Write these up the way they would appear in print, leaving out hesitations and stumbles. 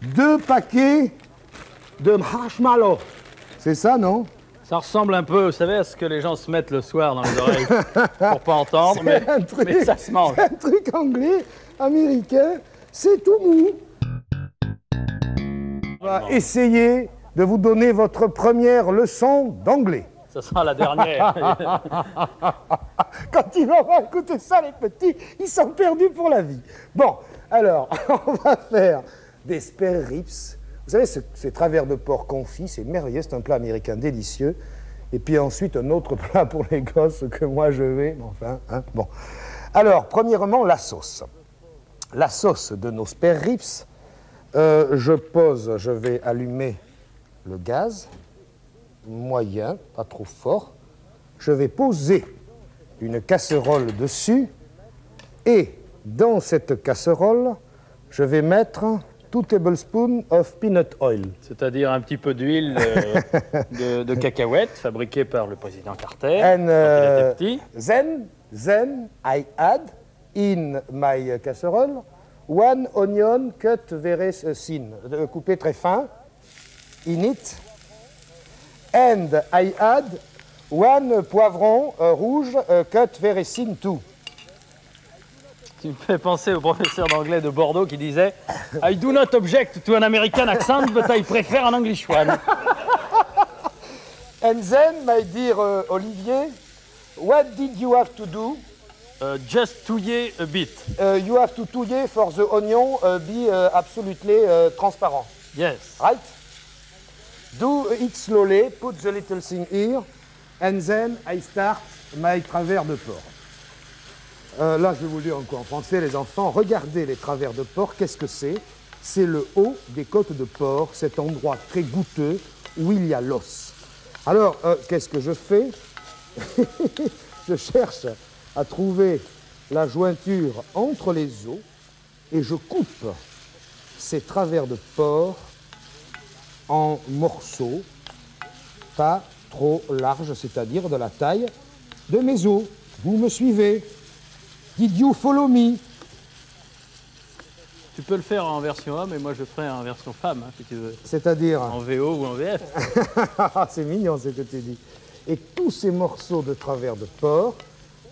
2 paquets de marshmallows. C'est ça, non? Ça ressemble un peu, vous savez, à ce que les gens se mettent le soir dans les oreilles pour pas entendre, mais ça se mange. C'est un truc anglais, américain, c'est tout mou. On va essayer de vous donner votre première leçon d'anglais. Ça sera la dernière. Quand ils vont écouter ça, les petits, ils sont perdus pour la vie. Bon, alors, on va faire des spare ribs. Vous savez, ces travers de porc confits, c'est merveilleux, c'est un plat américain délicieux. Et puis ensuite, un autre plat pour les gosses que moi je vais, enfin, hein, bon. Alors, premièrement, la sauce. La sauce de nos spare ribs, je vais allumer le gaz, moyen, pas trop fort. Je vais poser une casserole dessus et dans cette casserole, je vais mettre 2 tablespoons of peanut oil. C'est-à-dire un petit peu d'huile de cacahuètes fabriquée par le président Carter And, quand il était petit. Then I add in my casserole 1 onion cut very thin, coupé très fin, in it. And I add 1 poivron rouge cut very thin too. Tu me fais penser au professeur d'anglais de Bordeaux qui disait « I do not object to an American accent, but I prefer an English one. » And then, my dear Olivier, what did you have to do? Just touiller a bit. You have to touiller for the onion be absolutely transparent. Yes. Right? Do it slowly, put the little thing here, and then I start my travers de porc. Là, je vais vous le dire encore en français, les enfants. Regardez les travers de porc, qu'est-ce que c'est? C'est le haut des côtes de porc, cet endroit très goûteux où il y a l'os. Alors, qu'est-ce que je fais? Je cherche à trouver la jointure entre les os et je coupe ces travers de porc en morceaux, pas trop larges, c'est-à-dire de la taille de mes os. Vous me suivez? Did you follow me? Tu peux le faire en version homme et moi je ferai en version femme, hein, si tu veux. C'est-à-dire? En VO ou en VF. C'est mignon ce que tu dis. Et tous ces morceaux de travers de porc,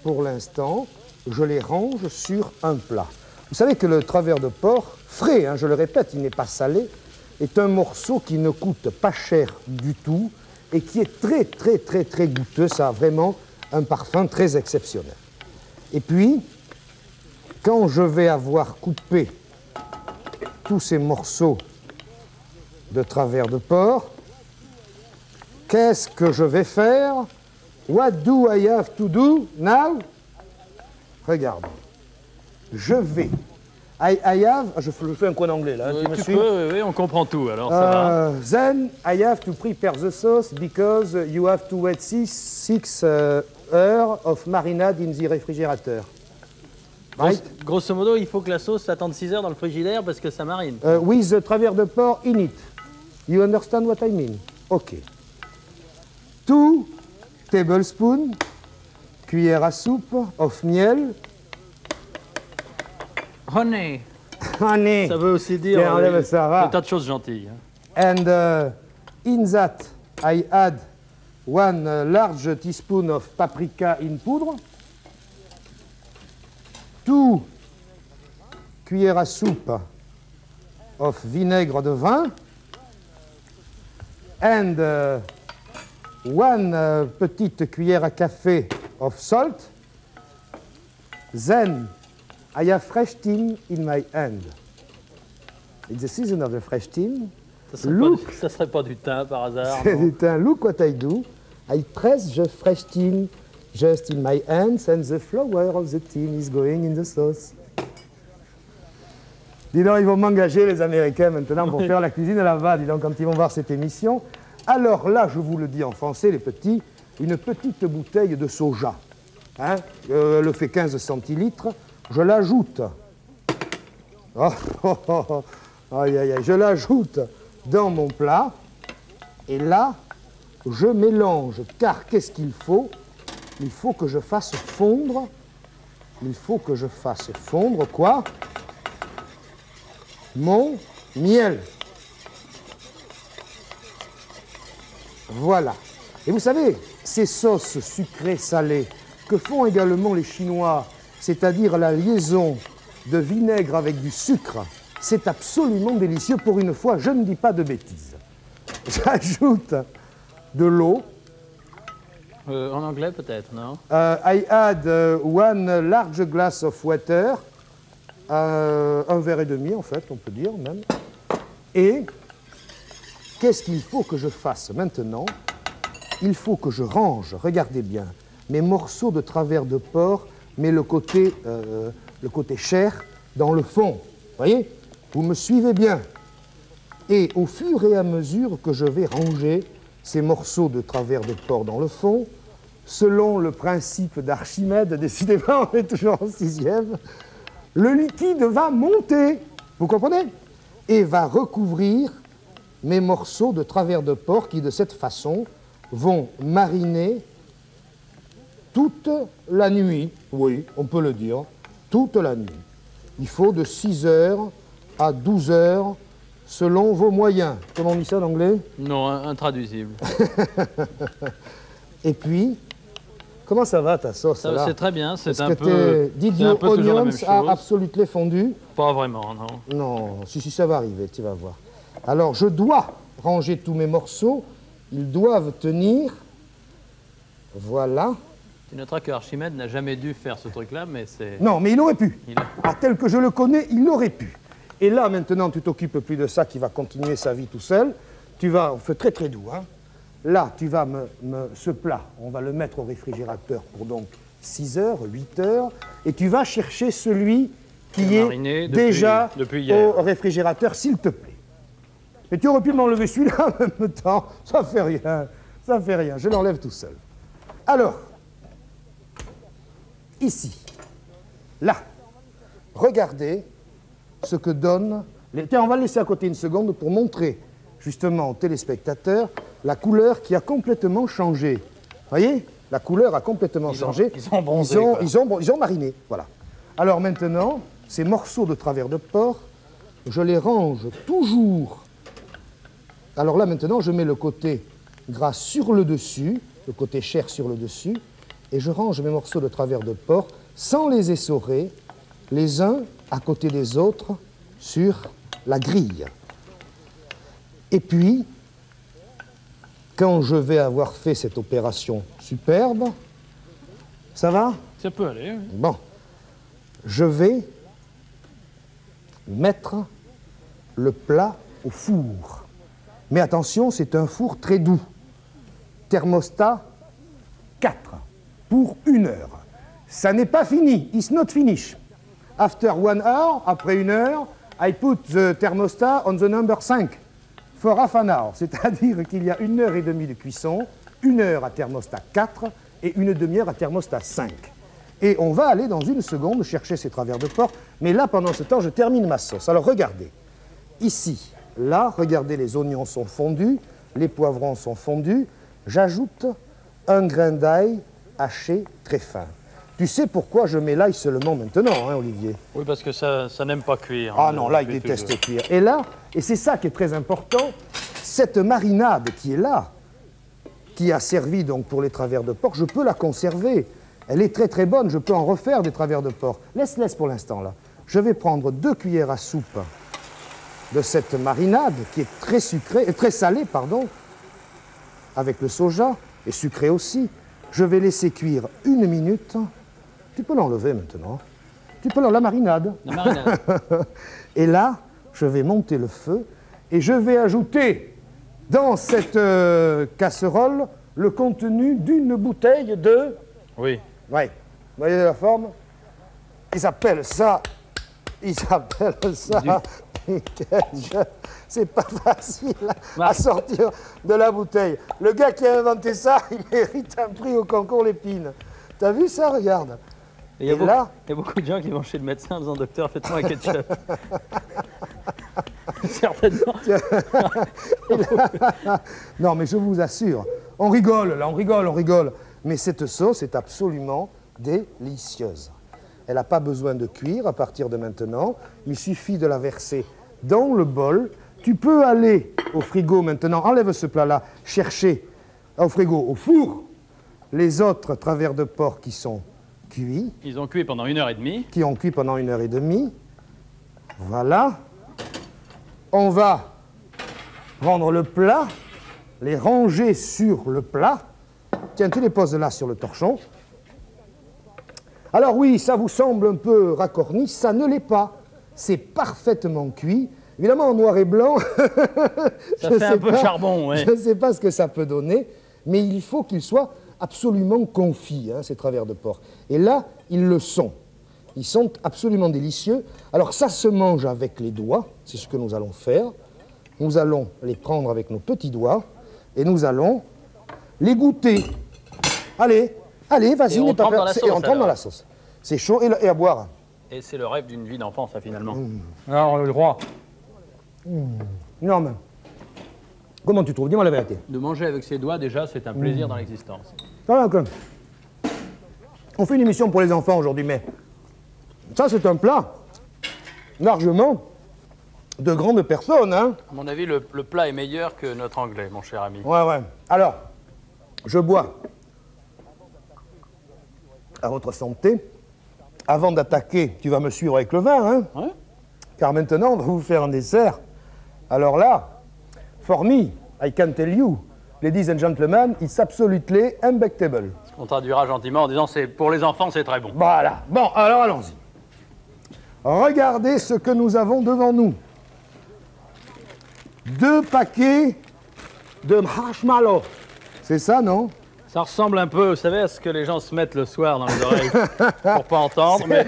pour l'instant, je les range sur un plat. Vous savez que le travers de porc, frais, hein, je le répète, il n'est pas salé, est un morceau qui ne coûte pas cher du tout et qui est très, très, très, très goûteux. Ça a vraiment un parfum très exceptionnel. Et puis, quand je vais avoir coupé tous ces morceaux de travers de porc, qu'est-ce que je vais faire? What do I have to do now? Regarde, je vais. I have, je fais un coin anglais là, tu me suis? Peux, oui, on comprend tout, alors ça va. Then I have to prepare the sauce because you have to wait 6 heures of marinade in the refrigerator. Right? Grosso modo, il faut que la sauce attende 6 heures dans le frigidaire parce que ça marine. With the travers de porc in it. You understand what I mean? OK. 2 tablespoons, cuillère à soupe, of miel. Honey. Honey. Ça veut aussi dire ça va. un tas de choses gentilles. And in that, I add 1 large teaspoon of paprika in poudre. 2 cuillères à soupe of vinaigre de vin. And 1 petite cuillère à café of salt. Then I have fresh thyme in my hand. It's the season of the fresh thyme. Ça serait pas du thym par hasard? C'est du thym. Look what I do. I press the fresh thyme just in my hands and the flower of the thyme is going in the sauce. Dis donc, ils vont m'engager les Américains maintenant pour faire la cuisine là-bas, dis donc, quand ils vont voir cette émission. Alors là, je vous le dis en français, les petits, une petite bouteille de soja. Hein, elle fait 15 centilitres. Je l'ajoute. Oh, oh, oh, oh. Aïe, aïe, aïe. Je l'ajoute dans mon plat. Et là, je mélange. Car qu'est-ce qu'il faut? Il faut que je fasse fondre. Il faut que je fasse fondre quoi? Mon miel. Voilà. Et vous savez, ces sauces sucrées salées que font également les Chinois, c'est-à-dire la liaison de vinaigre avec du sucre, c'est absolument délicieux. Pour une fois, je ne dis pas de bêtises. J'ajoute de l'eau. En anglais peut-être, non? I add one large glass of water, un verre et demi en fait, on peut dire même. Et qu'est-ce qu'il faut que je fasse maintenant? Il faut que je range, regardez bien, mes morceaux de travers de porc, mais le côté chair dans le fond. Voyez? Vous me suivez bien. Et au fur et à mesure que je vais ranger ces morceaux de travers de porc dans le fond, selon le principe d'Archimède, décidément on est toujours en sixième, le liquide va monter, vous comprenez? Et va recouvrir mes morceaux de travers de porc qui, de cette façon, vont mariner toute la nuit. Oui, on peut le dire, toute la nuit. Il faut de 6 heures à 12 heures selon vos moyens. Comment on dit ça en anglais? Non, intraduisible. Et puis, comment ça va ta sauce là? C'est très bien, c'est un que peu... Did your onions are absolutely fondu? Pas vraiment, non. Non, si, ça va arriver, tu vas voir. Alors, je dois ranger tous mes morceaux. Ils doivent tenir. Voilà. Tu noteras que Archimède n'a jamais dû faire ce truc-là, mais c'est... Non, mais il aurait pu. Tel que je le connais, il aurait pu. Et là, maintenant, tu t'occupes plus de ça, qui va continuer sa vie tout seul. Tu vas, on fait très très doux, hein. Là, tu vas ce plat, on va le mettre au réfrigérateur pour donc 6 heures, 8 heures, et tu vas chercher celui qui est déjà au réfrigérateur, s'il te plaît. Mais tu aurais pu m'enlever celui-là en même temps, ça fait rien, ça fait rien, je l'enlève tout seul. Alors, ici, là, regardez ce que donne... Tiens, on va le laisser à côté une seconde pour montrer justement aux téléspectateurs la couleur qui a complètement changé. Vous voyez? La couleur a complètement changé. Ils ont bronzé. Ils ont mariné, voilà. Alors maintenant, ces morceaux de travers de porc, je les range toujours. Alors là, maintenant, je mets le côté gras sur le dessus, le côté chair sur le dessus, et je range mes morceaux de travers de porc sans les essorer, les uns à côté des autres, sur la grille. Et puis, quand je vais avoir fait cette opération superbe, ça va? Ça peut aller, oui. Bon, je vais mettre le plat au four. Mais attention, c'est un four très doux. Thermostat 4 pour 1 heure. Ça n'est pas fini, it's not finished. After 1 hour, après 1 heure, I put the thermostat on the number 5 for half an hour. C'est-à-dire qu'il y a 1 heure et demie de cuisson, 1 heure à thermostat 4 et une demi-heure à thermostat 5. Et on va aller dans une seconde chercher ces travers de porc. Mais là, pendant ce temps, je termine ma sauce. Alors regardez, ici, là, regardez, les oignons sont fondus, les poivrons sont fondus. J'ajoute un grain d'ail haché très fin. Tu sais pourquoi je mets l'ail seulement maintenant, hein, Olivier? Oui, parce que ça n'aime pas cuire. Ah non, là, il déteste cuire. Et là, et c'est ça qui est très important, cette marinade qui est là, qui a servi donc pour les travers de porc, je peux la conserver. Elle est très très bonne, je peux en refaire des travers de porc. Laisse pour l'instant là. Je vais prendre 2 cuillères à soupe de cette marinade qui est très sucrée, très salée, pardon, avec le soja, et sucrée aussi. Je vais laisser cuire 1 minute. Tu peux l'enlever maintenant. Tu peux la marinade. La marinade. Et là, je vais monter le feu et je vais ajouter dans cette casserole le contenu d'une bouteille de... Oui. Oui. Vous voyez la forme? Ils appellent ça... C'est pas facile à sortir de la bouteille. Le gars qui a inventé ça, il mérite un prix au concours Lépine. T'as vu ça? Regarde. Il y a beaucoup de gens qui vont chez le médecin en disant « Docteur, faites-moi un ketchup ». Certainement. Non, mais je vous assure, on rigole, là, on rigole. Mais cette sauce est absolument délicieuse. Elle n'a pas besoin de cuire à partir de maintenant. Il suffit de la verser dans le bol. Tu peux aller au frigo maintenant, enlève ce plat-là, chercher au frigo, au four, les autres travers de porc qui sont cuits. Ils ont cuit pendant 1h30. Qui ont cuit pendant 1h30. Voilà. On va prendre le plat, les ranger sur le plat. Tiens, tu les poses là sur le torchon. Alors oui, ça vous semble un peu racorni, ça ne l'est pas. C'est parfaitement cuit. Évidemment, en noir et blanc, ça fait un peu charbon, ouais. Je ne sais pas ce que ça peut donner, mais il faut qu'ils soient absolument confits, hein, ces travers de porc. Et là, ils le sont. Ils sont absolument délicieux. Alors ça se mange avec les doigts, c'est ce que nous allons faire. Nous allons les prendre avec nos petits doigts et nous allons les goûter. Allez, allez, vas-y, n'aie pas peur. Et on trempe dans la sauce. C'est chaud et à boire. Et c'est le rêve d'une vie d'enfant, ça, finalement. Alors, le roi. Non, mais comment tu trouves? Dis-moi la vérité. De manger avec ses doigts, déjà, c'est un plaisir dans l'existence. Voilà, on fait une émission pour les enfants aujourd'hui, mais ça, c'est un plat largement de grandes personnes, hein. À mon avis, le plat est meilleur que notre anglais, mon cher ami. Ouais, ouais. Alors, je bois à votre santé. Avant d'attaquer, tu vas me suivre avec le vin, hein. Ouais. Car maintenant, on va vous faire un dessert. Alors là, for me, I can tell you, ladies and gentlemen, it's absolutely unbeatable. On traduira gentiment en disant c'est pour les enfants, c'est très bon. Voilà. Bon, alors allons-y. Regardez ce que nous avons devant nous. 2 paquets de marshmallows. C'est ça, non? Ça ressemble un peu, vous savez, à ce que les gens se mettent le soir dans les oreilles pour pas entendre, mais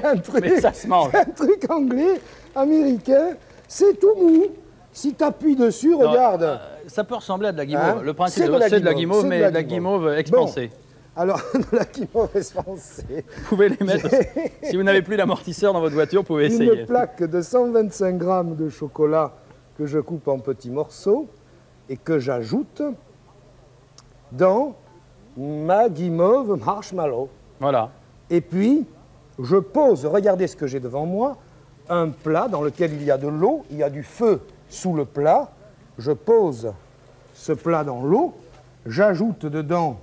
ça se mange. C'est un truc anglais, américain, c'est tout mou. Si tu appuies dessus, regarde. Ça peut ressembler à de la guimauve. Hein? Le principe, C'est de la c'est de la guimauve, guimauve, mais de la guimauve expansée. Bon. Alors, de la guimauve expansée. Vous pouvez les mettre, si vous n'avez plus d'amortisseur dans votre voiture, vous pouvez essayer. Une plaque de 125 grammes de chocolat que je coupe en petits morceaux et que j'ajoute dans ma guimauve marshmallow. Voilà. Et puis, je pose, regardez ce que j'ai devant moi, un plat dans lequel il y a de l'eau, il y a du feu sous le plat. Je pose ce plat dans l'eau, j'ajoute dedans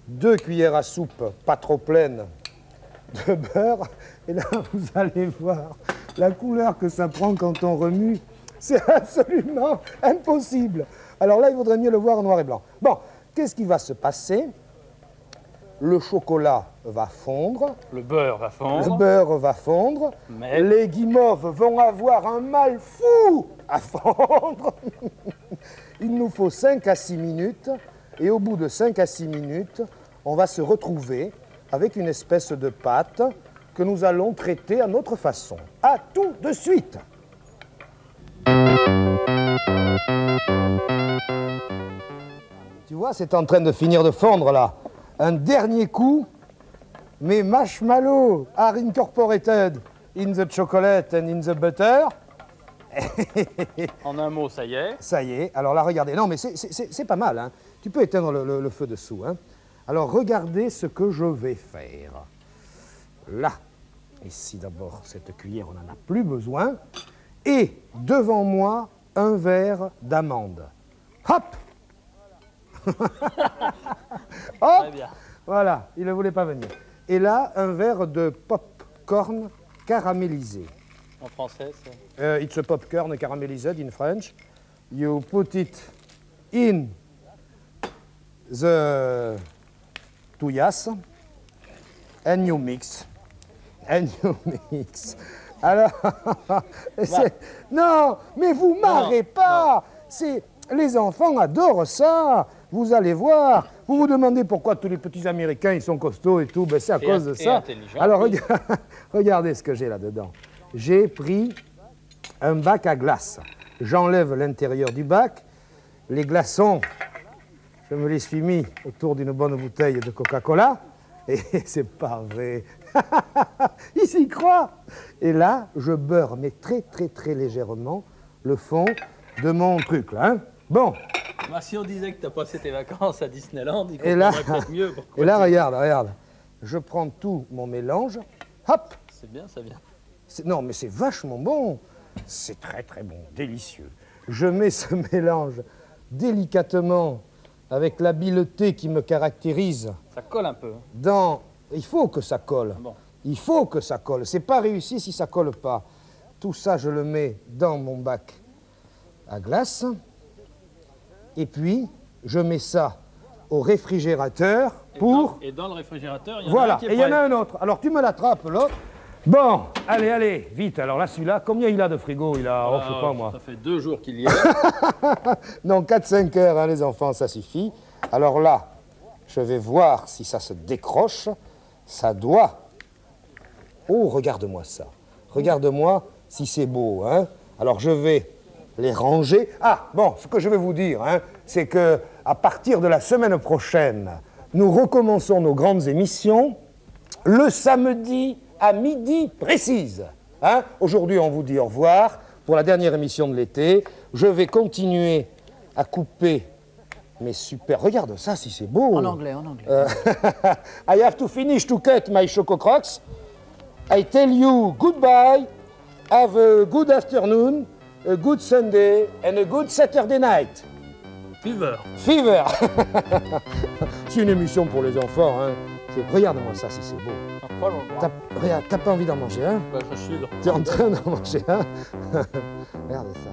2 cuillères à soupe, pas trop pleines, de beurre. Et là, vous allez voir la couleur que ça prend quand on remue. C'est absolument impossible. Alors là, il vaudrait mieux le voir en noir et blanc. Bon, qu'est-ce qui va se passer? Le chocolat va fondre. Le beurre va fondre. Le beurre va fondre. Mais... les guimauves vont avoir un mal fou à fondre. Il nous faut 5 à 6 minutes. Et au bout de 5 à 6 minutes, on va se retrouver avec une espèce de pâte que nous allons traiter à notre façon. À tout de suite. Tu vois, c'est en train de finir de fondre là. Un dernier coup, mes marshmallows are incorporated in the chocolate and in the butter. En un mot, ça y est. Ça y est. Alors là, regardez. Non, mais c'est pas mal, hein. Tu peux éteindre le feu dessous, hein. Alors, regardez ce que je vais faire. Là. Ici, d'abord, cette cuillère, on n'en a plus besoin. Et devant moi, un verre d'amande. Hop! Hop! Très bien. Voilà, il ne voulait pas venir. Et là, un verre de popcorn caramélisé. En français, c'est... It's a popcorn caramelized in French. You put it in the touillasse and you mix. And you mix. Alors, non, mais vous marrez pas. C'est les enfants adorent ça. Vous allez voir. Vous vous demandez pourquoi tous les petits Américains ils sont costauds et tout. Ben, c'est à cause de ça. Alors oui. Regardez ce que j'ai là-dedans. J'ai pris un bac à glace. J'enlève l'intérieur du bac. Les glaçons, je me les suis mis autour d'une bonne bouteille de Coca-Cola. Et c'est pas vrai. Ils y croient. Et là, je beurre, mais très, très, très légèrement, le fond de mon truc, là. Hein. Bon. Bah, si on disait que tu as passé tes vacances à Disneyland, il et là, peut-être mieux. Et là, regarde, regarde. Je prends tout mon mélange. Hop. C'est bien, ça vient. Non, mais c'est vachement bon. C'est très très bon, délicieux. Je mets ce mélange délicatement avec l'habileté qui me caractérise. Ça colle un peu. Dans... Il faut que ça colle. Bon. Il faut que ça colle. C'est pas réussi si ça colle pas. Tout ça, je le mets dans mon bac à glace. Et puis, je mets ça au réfrigérateur pour... Et dans le réfrigérateur, il y en a Voilà, un qui est et il y en prêt. a un autre. Alors, tu me l'attrapes, là. Bon, allez, allez, vite. Alors là, celui-là, combien il a de frigo? Il a, oh, je sais pas moi. Ça fait 2 jours qu'il y est. Non, 4-5 heures, hein, les enfants, ça suffit. Alors là, je vais voir si ça se décroche. Ça doit... Oh, regarde-moi ça. Regarde-moi si c'est beau, hein. Alors, je vais les ranger. Ah, bon, ce que je vais vous dire, hein, c'est que à partir de la semaine prochaine, nous recommençons nos grandes émissions le samedi à midi précise. Hein. Aujourd'hui, on vous dit au revoir pour la dernière émission de l'été. Je vais continuer à couper mes super... Regarde ça, si c'est beau. En anglais, en anglais. I have to finish to cut my Choco Crocs. I tell you goodbye. Have a good afternoon, a good Sunday and a good Saturday night. Fever. Fever. C'est une émission pour les enfants. Hein. Regarde-moi ça, si c'est beau. Regarde, t'as pas envie d'en manger un? Bah, je suis là. T'es en train d'en manger un? Regarde ça.